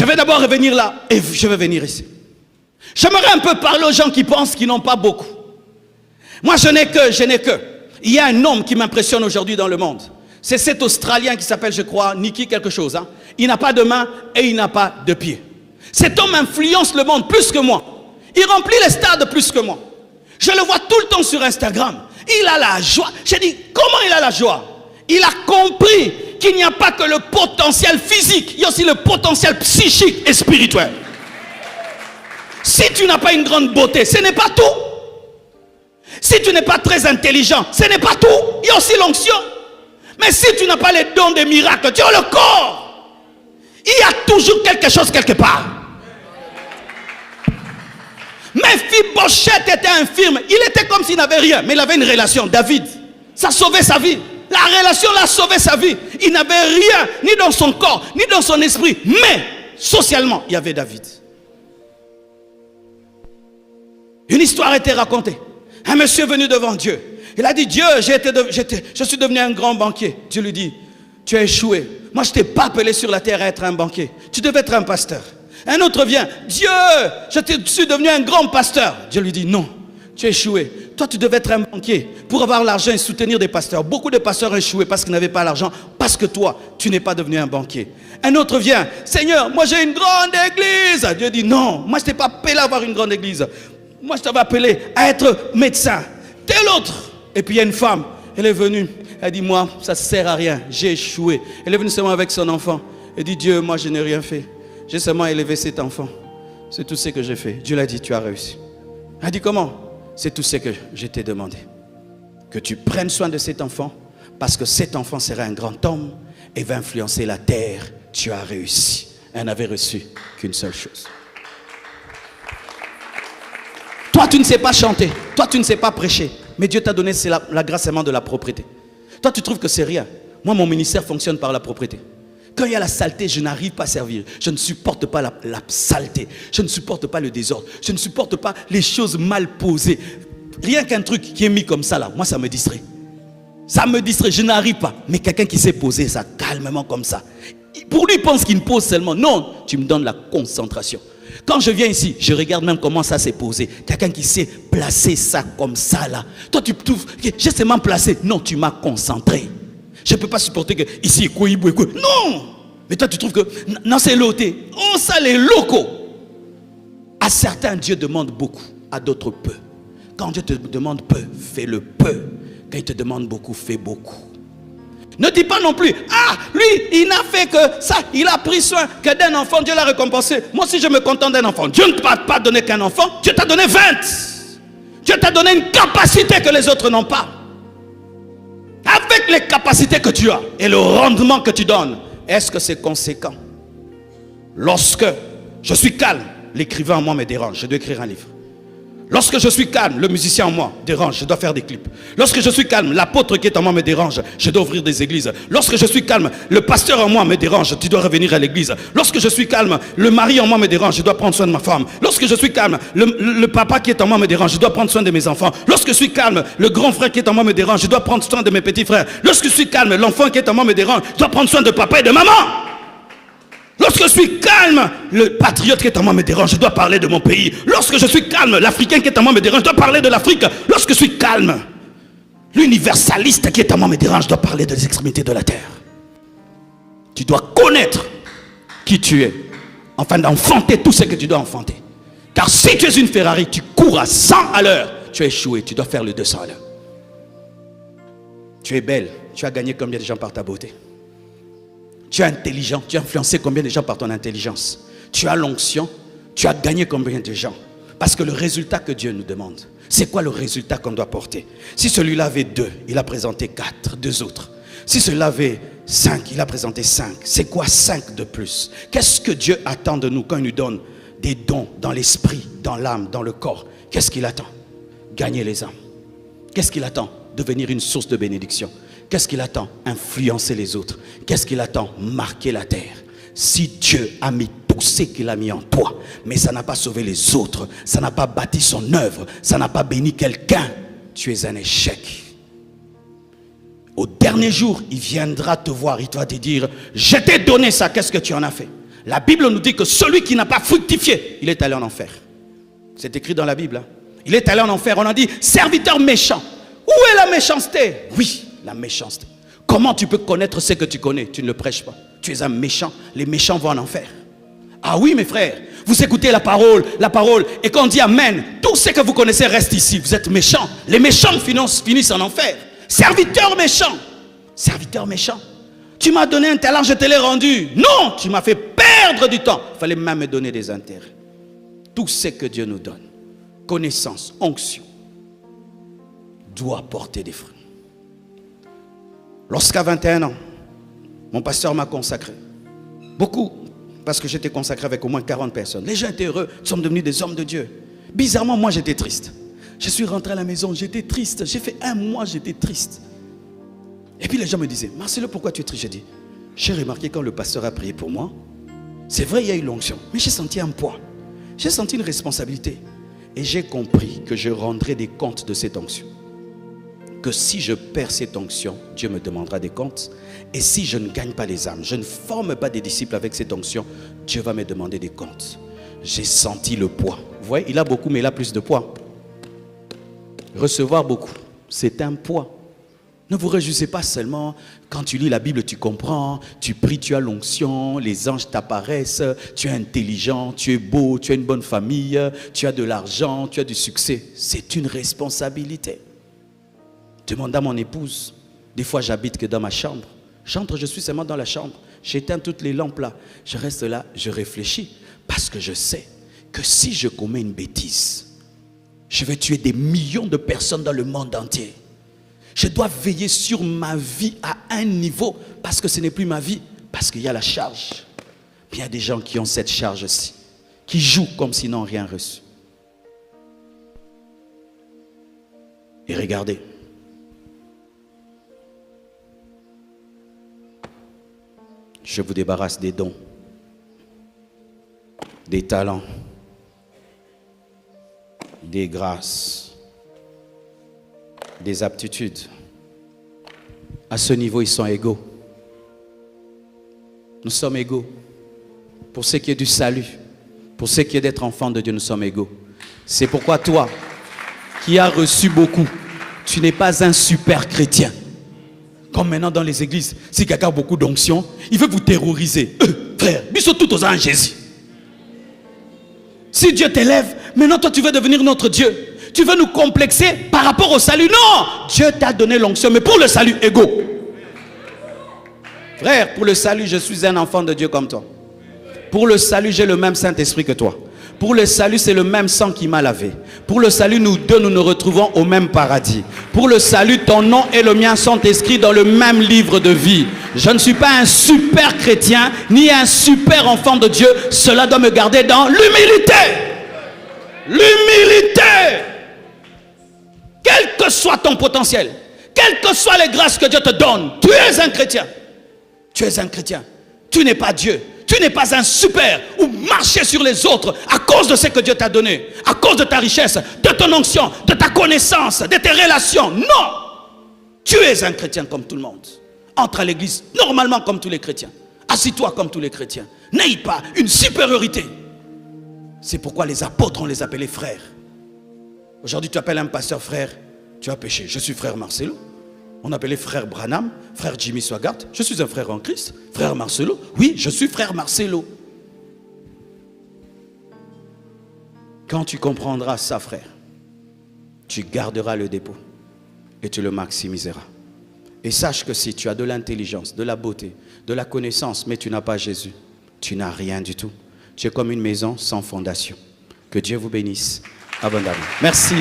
Je vais d'abord revenir là et je vais venir ici. J'aimerais un peu parler aux gens qui pensent qu'ils n'ont pas beaucoup. Moi, je n'ai que. Il y a un homme qui m'impressionne aujourd'hui dans le monde. C'est cet Australien qui s'appelle, je crois, Nicky quelque chose. Hein. Il n'a pas de main et il n'a pas de pied. Cet homme influence le monde plus que moi. Il remplit les stades plus que moi. Je le vois tout le temps sur Instagram. Il a la joie. J'ai dit, comment il a la joie? Il a compris qu'il n'y a pas que le potentiel physique. Il y a aussi le potentiel psychique et spirituel. Si tu n'as pas une grande beauté, ce n'est pas tout. Si tu n'es pas très intelligent, ce n'est pas tout. Il y a aussi l'onction. Mais si tu n'as pas les dons des miracles, tu as le corps. Il y a toujours quelque chose quelque part. Mephibosheth était infirme. Il était comme s'il n'avait rien. Mais il avait une relation. David, ça sauvait sa vie. La relation l'a sauvé sa vie. Il n'avait rien, ni dans son corps, ni dans son esprit. Mais, socialement, il y avait David. Une histoire a été racontée. Un monsieur est venu devant Dieu. Il a dit, Dieu, je suis devenu un grand banquier. Dieu lui dit, tu as échoué. Moi, je ne t'ai pas appelé sur la terre à être un banquier. Tu devais être un pasteur. Un autre vient, Dieu, je suis devenu un grand pasteur. Dieu lui dit, non, tu as échoué. Toi, tu devais être un banquier pour avoir l'argent et soutenir des pasteurs. Beaucoup de pasteurs ont échoué parce qu'ils n'avaient pas l'argent, parce que toi, tu n'es pas devenu un banquier. Un autre vient, Seigneur, moi j'ai une grande église. Dieu dit, non, moi je ne t'ai pas appelé à avoir une grande église. Moi, je t'avais appelé à être médecin. Tel autre. Et puis, il y a une femme. Elle est venue. Elle dit, moi, ça ne sert à rien. J'ai échoué. Elle est venue seulement avec son enfant. Elle dit, Dieu, moi, je n'ai rien fait. J'ai seulement élevé cet enfant. C'est tout ce que j'ai fait. Dieu l'a dit, tu as réussi. Elle dit, comment? C'est tout ce que je t'ai demandé. Que tu prennes soin de cet enfant. Parce que cet enfant sera un grand homme et va influencer la terre. Tu as réussi. Elle n'avait reçu qu'une seule chose. Toi, tu ne sais pas chanter. Toi, tu ne sais pas prêcher. Mais Dieu t'a donné la grâce seulement de la propreté. Toi, tu trouves que c'est rien. Moi, mon ministère fonctionne par la propreté. Quand il y a la saleté, je n'arrive pas à servir. Je ne supporte pas la saleté. Je ne supporte pas le désordre. Je ne supporte pas les choses mal posées. Rien qu'un truc qui est mis comme ça, là, moi, ça me distrait. Ça me distrait. Je n'arrive pas. Mais quelqu'un qui sait poser ça calmement comme ça. Pour lui, il pense qu'il me pose seulement. Non, tu me donnes la concentration. Quand je viens ici, je regarde même comment ça s'est posé. Quelqu'un qui sait placer ça comme ça là. Toi tu trouves, j'ai seulement placé. Non, tu m'as concentré. Je ne peux pas supporter que ici, non. Mais toi tu trouves que, non c'est loté. Oh ça les locaux. À certains Dieu demande beaucoup, à d'autres peu. Quand Dieu te demande peu, fais-le peu. Quand il te demande beaucoup, fais beaucoup. Ne dis pas non plus, ah, lui, il n'a fait que ça, il a pris soin que d'un enfant, Dieu l'a récompensé. Moi aussi, je me contente d'un enfant. Dieu ne t'a pas donné qu'un enfant, Dieu t'a donné 20. Dieu t'a donné une capacité que les autres n'ont pas. Avec les capacités que tu as et le rendement que tu donnes, est-ce que c'est conséquent? Lorsque je suis calme, l'écrivain en moi me dérange, je dois écrire un livre. Lorsque je suis calme, le musicien en moi dérange, je dois faire des clips. Lorsque je suis calme, l'apôtre qui est en moi me dérange, je dois ouvrir des églises. Lorsque je suis calme, le pasteur en moi me dérange, tu dois revenir à l'église. Lorsque je suis calme, le mari en moi me dérange, je dois prendre soin de ma femme. Lorsque je suis calme, le papa qui est en moi me dérange, je dois prendre soin de mes enfants. Lorsque je suis calme, le grand frère qui est en moi me dérange, je dois prendre soin de mes petits frères. Lorsque je suis calme, l'enfant qui est en moi me dérange, je dois prendre soin de papa et de maman. Lorsque je suis calme, le patriote qui est en moi me dérange, je dois parler de mon pays. Lorsque je suis calme, l'Africain qui est en moi me dérange, je dois parler de l'Afrique. Lorsque je suis calme, l'universaliste qui est en moi me dérange, je dois parler des extrémités de la terre. Tu dois connaître qui tu es, afin d'enfanter tout ce que tu dois enfanter. Car si tu es une Ferrari, tu cours à 100 à l'heure, tu as échoué, tu dois faire le 200 à l'heure. Tu es belle, tu as gagné combien de gens par ta beauté? Tu es intelligent, tu as influencé combien de gens par ton intelligence? Tu as l'onction, tu as gagné combien de gens? Parce que le résultat que Dieu nous demande, c'est quoi le résultat qu'on doit porter? Si celui-là avait 2, il a présenté 4, 2 autres. Si celui-là avait 5, il a présenté 5. C'est quoi 5 de plus? Qu'est-ce que Dieu attend de nous quand il nous donne des dons dans l'esprit, dans l'âme, dans le corps? Qu'est-ce qu'il attend? Gagner les âmes. Qu'est-ce qu'il attend? Devenir une source de bénédiction. Qu'est-ce qu'il attend? Influencer les autres. Qu'est-ce qu'il attend? Marquer la terre. Si Dieu a mis tout ce qu'il a mis en toi, mais ça n'a pas sauvé les autres, ça n'a pas bâti son œuvre, ça n'a pas béni quelqu'un, tu es un échec. Au dernier jour, il viendra te voir, il va te dire, je t'ai donné ça, qu'est-ce que tu en as fait? La Bible nous dit que celui qui n'a pas fructifié, il est allé en enfer. C'est écrit dans la Bible. Hein. Il est allé en enfer. On a dit, serviteur méchant. Où est la méchanceté? Oui, la méchanceté. Comment tu peux connaître ce que tu connais? Tu ne le prêches pas. Tu es un méchant. Les méchants vont en enfer. Ah oui, mes frères. Vous écoutez la parole. Et quand on dit Amen, tout ce que vous connaissez reste ici. Vous êtes méchants. Les méchants finissent en enfer. Serviteur méchant. Serviteur méchant. Tu m'as donné un talent, je te l'ai rendu. Non, tu m'as fait perdre du temps. Il fallait même me donner des intérêts. Tout ce que Dieu nous donne, connaissance, onction, doit porter des fruits. Lorsqu'à 21 ans, mon pasteur m'a consacré. Beaucoup, parce que j'étais consacré avec au moins 40 personnes. Les gens étaient heureux, nous sommes devenus des hommes de Dieu. Bizarrement, moi j'étais triste. Je suis rentré à la maison, j'étais triste. J'ai fait 1 mois, j'étais triste. Et puis les gens me disaient, Marcelo, pourquoi tu es triste? J'ai dit, j'ai remarqué quand le pasteur a prié pour moi, c'est vrai, il y a eu l'onction, mais j'ai senti un poids. J'ai senti une responsabilité. Et j'ai compris que je rendrai des comptes de cette onction. Que si je perds cette onction, Dieu me demandera des comptes. Et si je ne gagne pas les âmes, je ne forme pas des disciples avec cette onction, Dieu va me demander des comptes. J'ai senti le poids. Vous voyez, il a beaucoup, mais il a plus de poids. Recevoir beaucoup, c'est un poids. Ne vous réjouissez pas seulement quand tu lis la Bible, tu comprends, tu pries, tu as l'onction, les anges t'apparaissent, tu es intelligent, tu es beau, tu as une bonne famille, tu as de l'argent, tu as du succès. C'est une responsabilité. Demande à mon épouse. Des fois, j'habite que dans ma chambre. J'entre, je suis seulement dans la chambre. J'éteins toutes les lampes là. Je reste là, je réfléchis. Parce que je sais que si je commets une bêtise, je vais tuer des millions de personnes dans le monde entier. Je dois veiller sur ma vie à un niveau, parce que ce n'est plus ma vie, parce qu'il y a la charge. Puis il y a des gens qui ont cette charge-ci, qui jouent comme s'ils n'ont rien reçu. Et regardez, je vous débarrasse des dons, des talents, des grâces, des aptitudes. À ce niveau, ils sont égaux. Nous sommes égaux. Pour ce qui est du salut, pour ce qui est d'être enfant de Dieu, nous sommes égaux. C'est pourquoi toi, qui as reçu beaucoup, tu n'es pas un super chrétien. Comme maintenant dans les églises, si quelqu'un a beaucoup d'onction, il veut vous terroriser. Frère, bisous tout aux anges Jésus. Si Dieu t'élève, maintenant toi tu veux devenir notre Dieu. Tu veux nous complexer par rapport au salut? Non! Dieu t'a donné l'onction, mais pour le salut, égaux. Frère, pour le salut, je suis un enfant de Dieu comme toi. Pour le salut, j'ai le même Saint-Esprit que toi. Pour le salut, c'est le même sang qui m'a lavé. Pour le salut, nous deux, nous nous retrouvons au même paradis. Pour le salut, ton nom et le mien sont inscrits dans le même livre de vie. Je ne suis pas un super chrétien, ni un super enfant de Dieu. Cela doit me garder dans l'humilité. L'humilité. Quel que soit ton potentiel, quelles que soient les grâces que Dieu te donne, tu es un chrétien. Tu es un chrétien. Tu n'es pas Dieu. Tu n'es pas un super ou marcher sur les autres à cause de ce que Dieu t'a donné, à cause de ta richesse, de ton onction, de ta connaissance, de tes relations. Non! Tu es un chrétien comme tout le monde. Entre à l'église normalement comme tous les chrétiens. Assis-toi comme tous les chrétiens. N'aie pas une supériorité. C'est pourquoi les apôtres, on les appelait frères. Aujourd'hui, tu appelles un pasteur frère, tu as péché. Je suis frère Marcelo. On appelait frère Branham, frère Jimmy Swaggart. Je suis un frère en Christ. Frère Marcelo. Oui, je suis frère Marcelo. Quand tu comprendras ça, frère, tu garderas le dépôt et tu le maximiseras. Et sache que si tu as de l'intelligence, de la beauté, de la connaissance, mais tu n'as pas Jésus, tu n'as rien du tout. Tu es comme une maison sans fondation. Que Dieu vous bénisse abondamment. Merci.